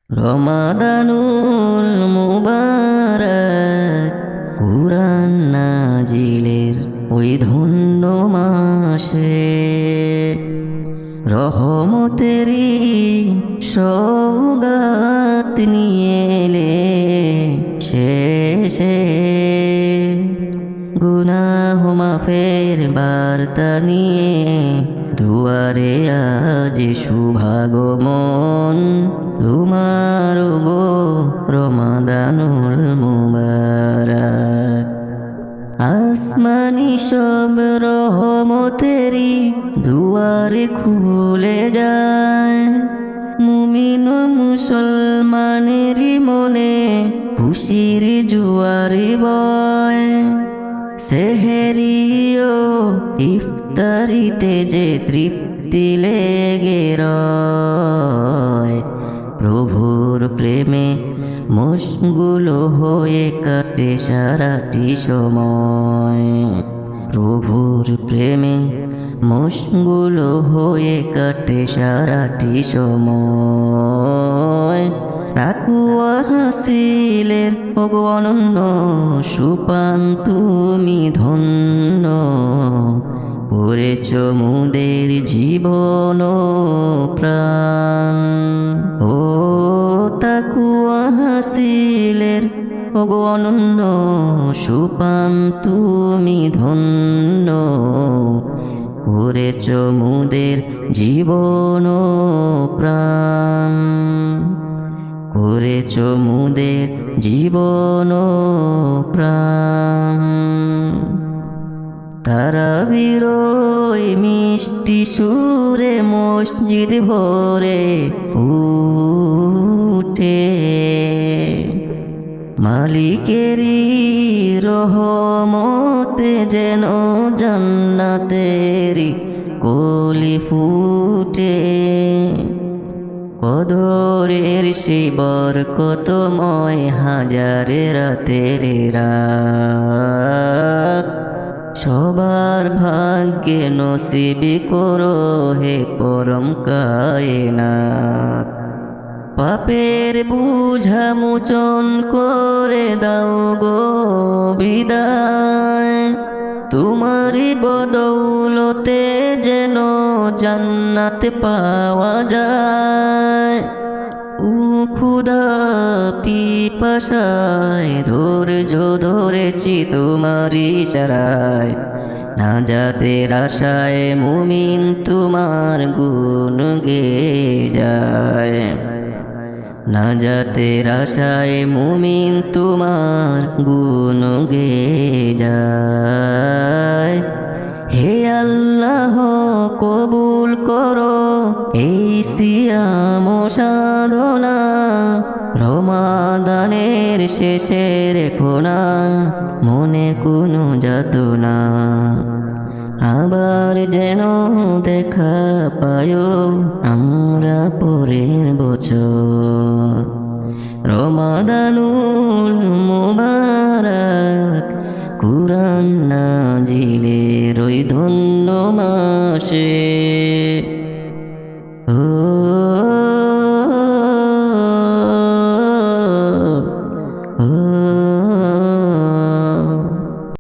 রমাদানুল মুবারক কুরআন নাজিলের ওই ধন্য মাসে রহমতেরই সওগাত নিয়ে এলে শেষে গুনাহ মাফের বার্তা নিয়ে দুয়ারে আজ শুভাগমন তোমার গো রমাদানুল মুবারক। আসমানি সব রহমতেরই দুয়ারে খুলে যায়, মুমিন ও মুসলমানেরই মনে খুশির জোয়ারে বয়। সেহেরি ও ইফতারিতে যে তৃপ্তি লেগে রয়, প্রভুর প্রেমে মশগুল হয়ে কাটে সারাটি সময়। প্রভুর প্রেমে মশগুল হয়ে কাটে সারাটি সময়। তাকুয়া হাসিলের অনন্য সুপান তুমি ধন্য করেছ মুদের জীবন প্রাণ। ও তাকুয়া হাসিলের অনন্য সুপান তুমি ধন্য করেছ মুদের জীবন প্রাণ। করেছ মুদের জীবন প্রাণ। তারাবির ওই মিষ্টি সুরে মসজিদ ভরে উঠে, মালিকেরই রহমতে যেন জান্নাতেরই কলি ফুটে। কদরের সেই বরকতময় হাজারে রাতের রাত সবার ভাগ্যে নসিব করো হে পরম কায়নাত। পাপের বুঝা মোচন করে দাও গো বিদায়, তোমারই বদৌলতে যেন জান্নাত পাওয়া যায়। ও খুদা পিপাসায় ধৈর্য ধরেছি তোমারই ইশারায়, নাজাতের আশায় মুমিন তোমার গুণ গেয়ে যায়। নাজাতের আশায় মুমিন তোমার গুণ গেয়ে যায়। হে আল্লাহ কবুল করো এই সিয়াম সাধনা, রমাদানের শেষের কোনা মনে কোনো যাতনা। আবার যেন দেখা পায়ো আমরা পরের বছর। রমাদানুল মুবারক কুরআন নাজিলের ওই ধন্য মাসে।